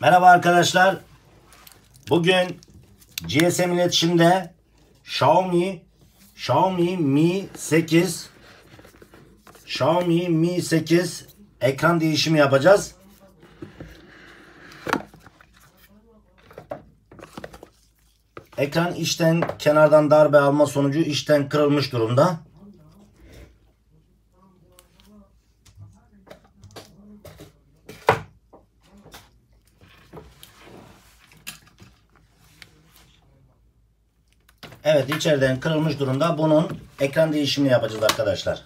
Merhaba arkadaşlar. Bugün GSM iletişimde Xiaomi Mi 8 ekran değişimi yapacağız. Ekran içten kenardan darbe alma sonucu içten kırılmış durumda. Evet, içeriden kırılmış durumda. Bunun ekran değişimini yapacağız arkadaşlar.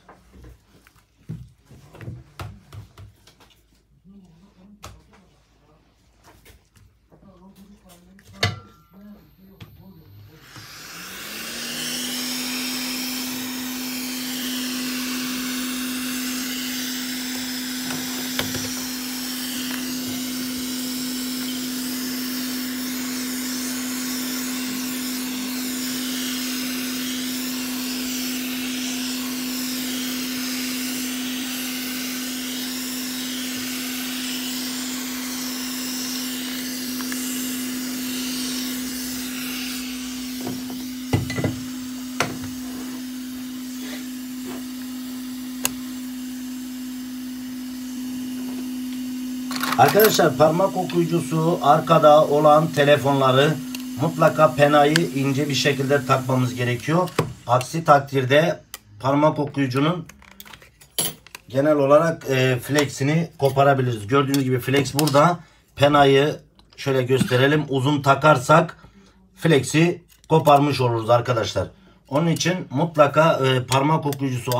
Arkadaşlar, parmak okuyucusu arkada olan telefonları mutlaka penayı ince bir şekilde takmamız gerekiyor. Aksi takdirde parmak okuyucunun genel olarak flexini koparabiliriz. Gördüğünüz gibi flex burada. Penayı şöyle gösterelim. Uzun takarsak flexi koparmış oluruz arkadaşlar. Onun için mutlaka parmak okuyucusu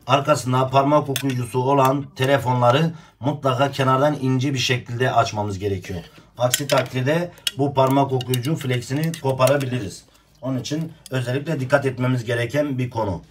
arkasında parmak okuyucusu olan telefonları mutlaka kenardan ince bir şekilde açmamız gerekiyor. Aksi takdirde bu parmak okuyucu flexini koparabiliriz. Onun için özellikle dikkat etmemiz gereken bir konu.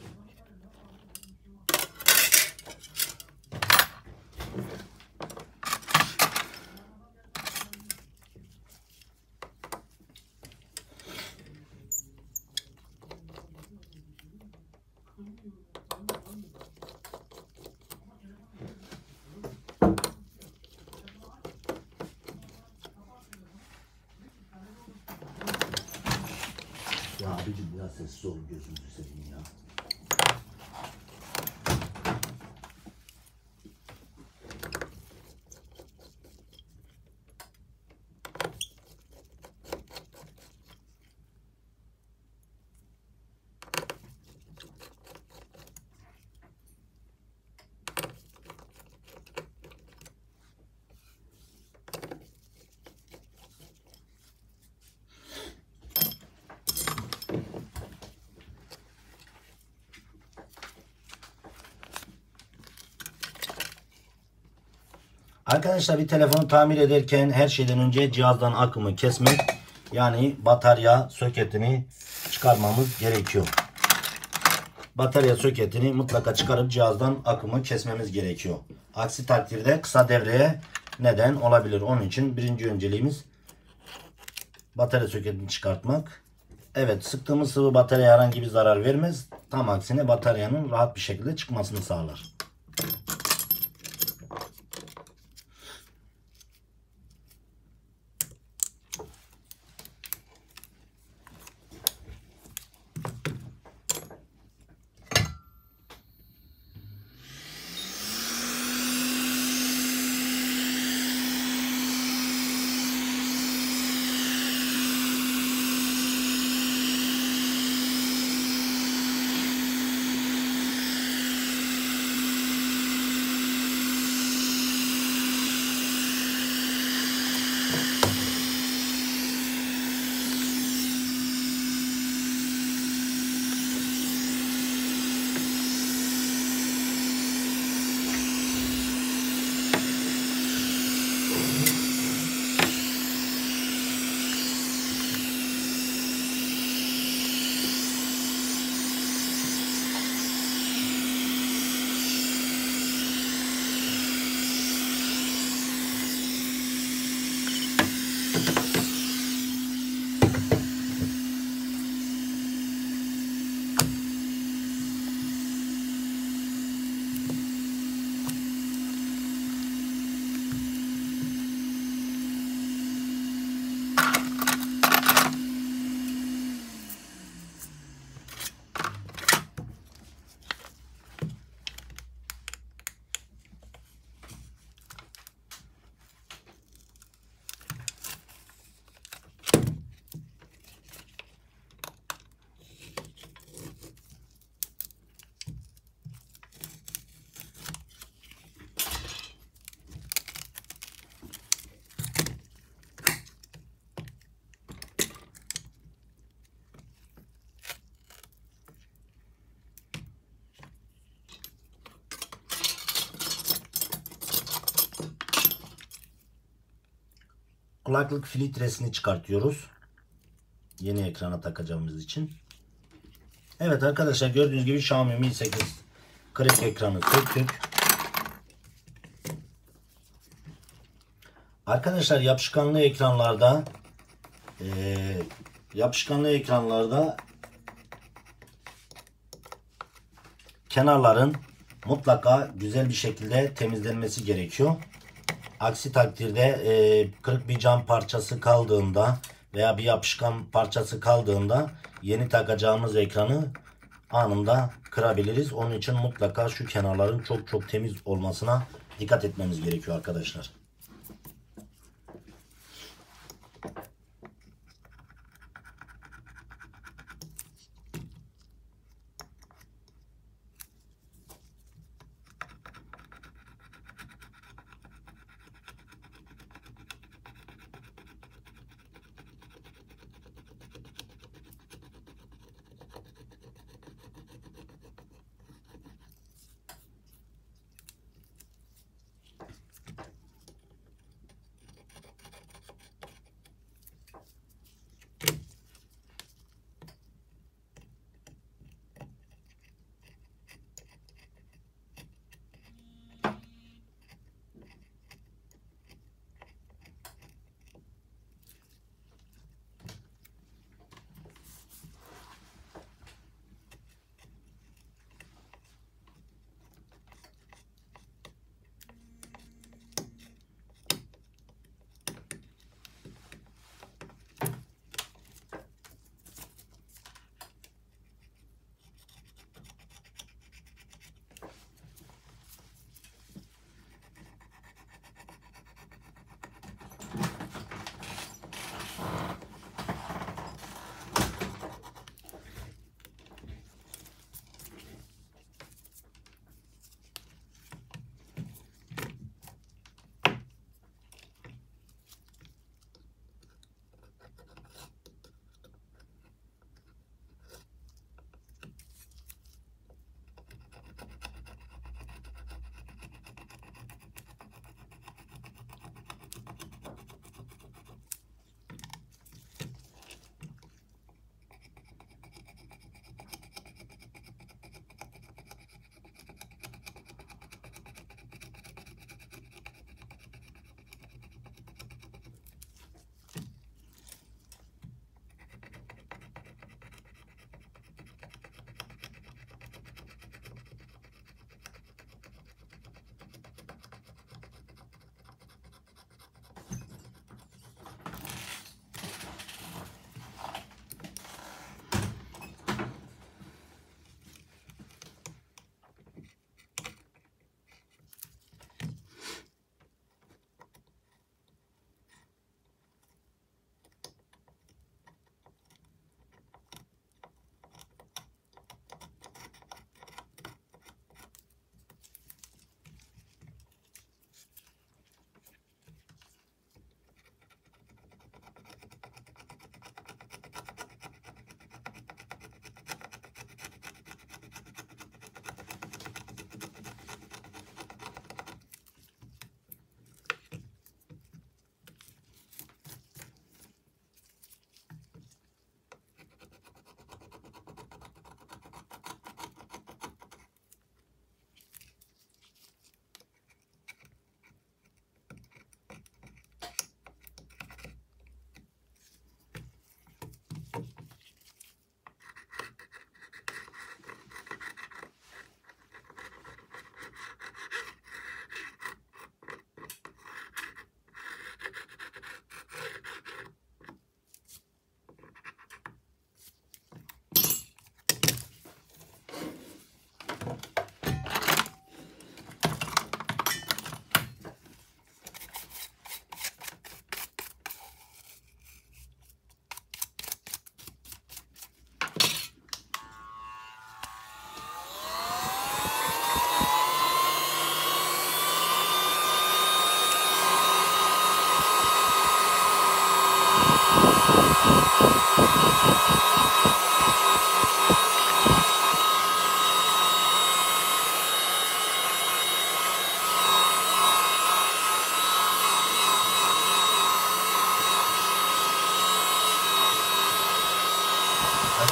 Ya abicim, biraz sessiz olun, gözünüzü seveyim ya. Arkadaşlar, bir telefonu tamir ederken her şeyden önce cihazdan akımı kesmek, yani batarya soketini çıkarmamız gerekiyor. Batarya soketini mutlaka çıkarıp cihazdan akımı kesmemiz gerekiyor. Aksi takdirde kısa devreye neden olabilir. Onun için birinci önceliğimiz batarya soketini çıkartmak. Evet, sıktığımız sıvı bataryaya herhangi bir zarar vermez. Tam aksine bataryanın rahat bir şekilde çıkmasını sağlar. kulaklık filtresini çıkartıyoruz. Yeni ekrana takacağımız için. Evet arkadaşlar, gördüğünüz gibi Xiaomi Mi 8 kırık ekranı söktük. Arkadaşlar yapışkanlı ekranlarda kenarların mutlaka güzel bir şekilde temizlenmesi gerekiyor. Aksi takdirde kırık bir cam parçası kaldığında veya bir yapışkan parçası kaldığında yeni takacağımız ekranı anında kırabiliriz. Onun için mutlaka şu kenarların çok çok temiz olmasına dikkat etmemiz gerekiyor arkadaşlar.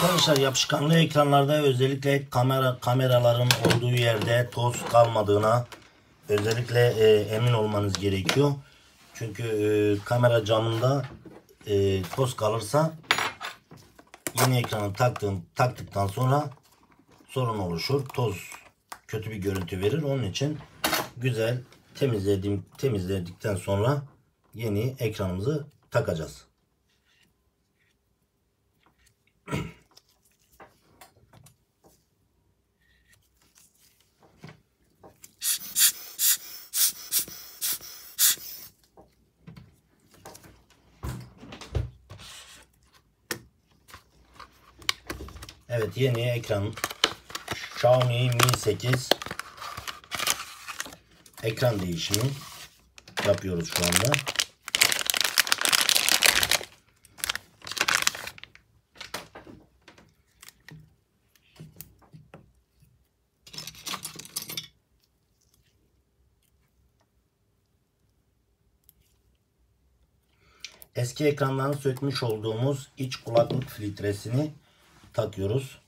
Arkadaşlar yapışkanlı ekranlarda özellikle kameraların olduğu yerde toz kalmadığına özellikle emin olmanız gerekiyor. Çünkü kamera camında toz kalırsa yeni ekranı taktıktan sonra sorun oluşur. Toz kötü bir görüntü verir. Onun için güzel temizledikten sonra yeni ekranımızı takacağız. Evet, yeni ekran Xiaomi Mi 8 ekran değişimi yapıyoruz şu anda. Eski ekrandan sökmüş olduğumuz iç kulaklık filtresini takıyoruz.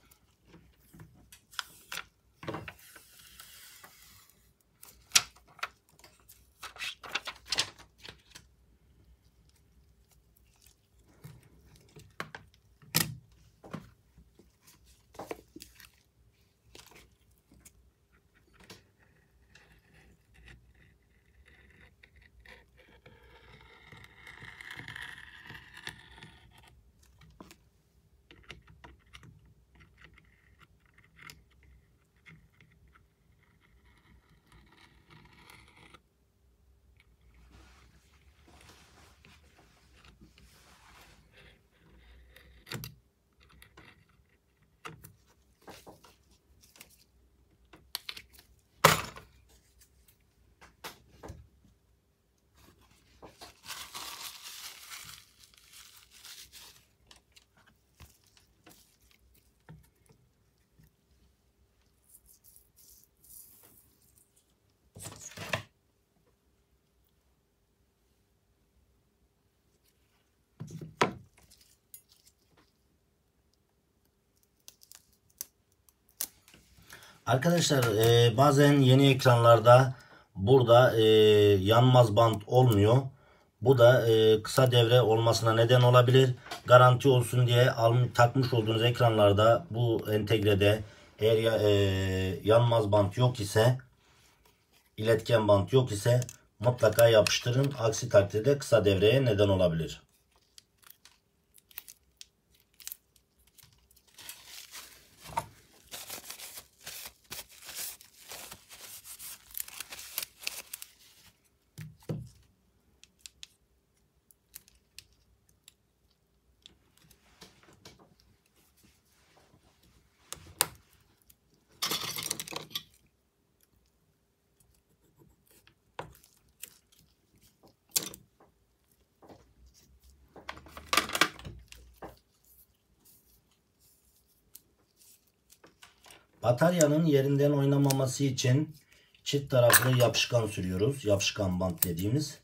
Arkadaşlar bazen yeni ekranlarda burada yanmaz bant olmuyor. Bu da kısa devre olmasına neden olabilir. Garanti olsun diye takmış olduğunuz ekranlarda bu entegrede eğer yanmaz bant yok ise, iletken bant yok ise mutlaka yapıştırın. Aksi takdirde kısa devreye neden olabilir. Bataryanın yerinden oynamaması için çift taraflı yapışkan sürüyoruz. Yapışkan bant dediğimiz.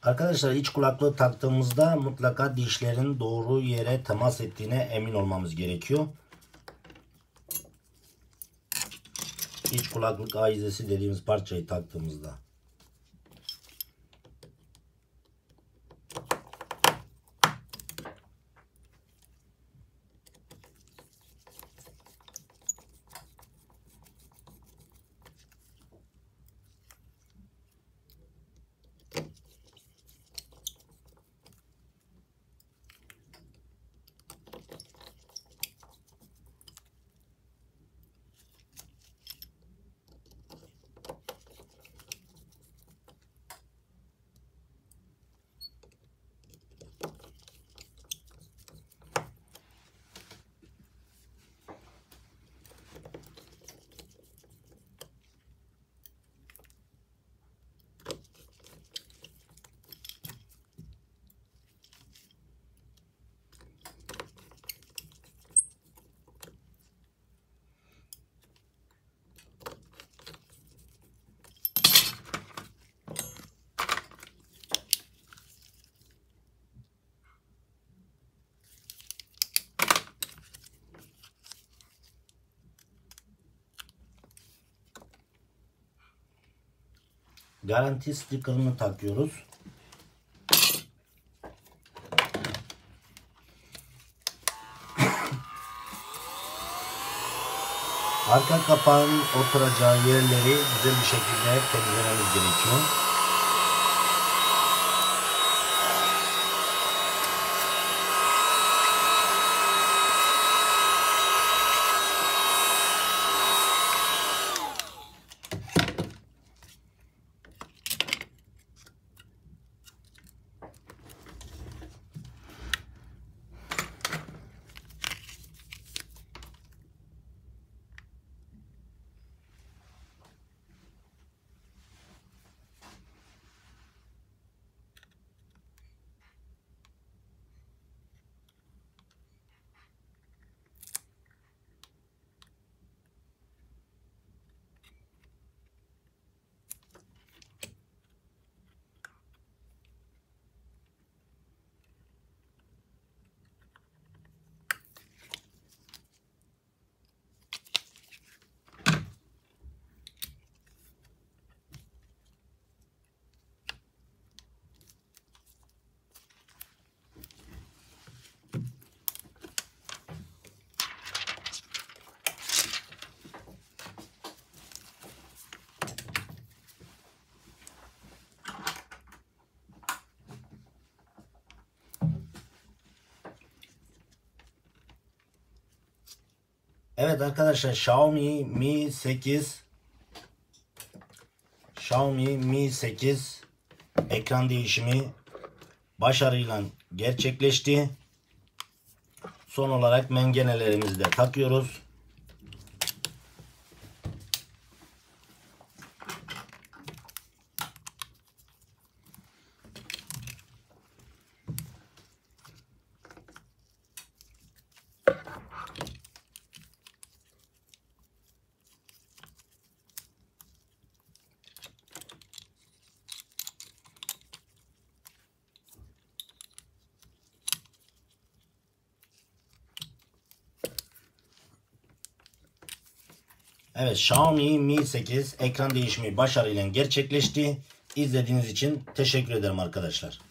Arkadaşlar iç kulaklığı taktığımızda mutlaka dişlerin doğru yere temas ettiğine emin olmamız gerekiyor. İç kulaklık ahizesi dediğimiz parçayı taktığımızda. garanti sticker'ını takıyoruz. Arka kapağın oturacağı yerleri güzel bir şekilde temizlememiz gerekiyor. Evet arkadaşlar, Xiaomi Mi 8 ekran değişimi başarıyla gerçekleşti. Son olarak mengenelerimizi de takıyoruz. Evet, Xiaomi Mi 8 ekran değişimi başarıyla gerçekleşti. İzlediğiniz için teşekkür ederim arkadaşlar.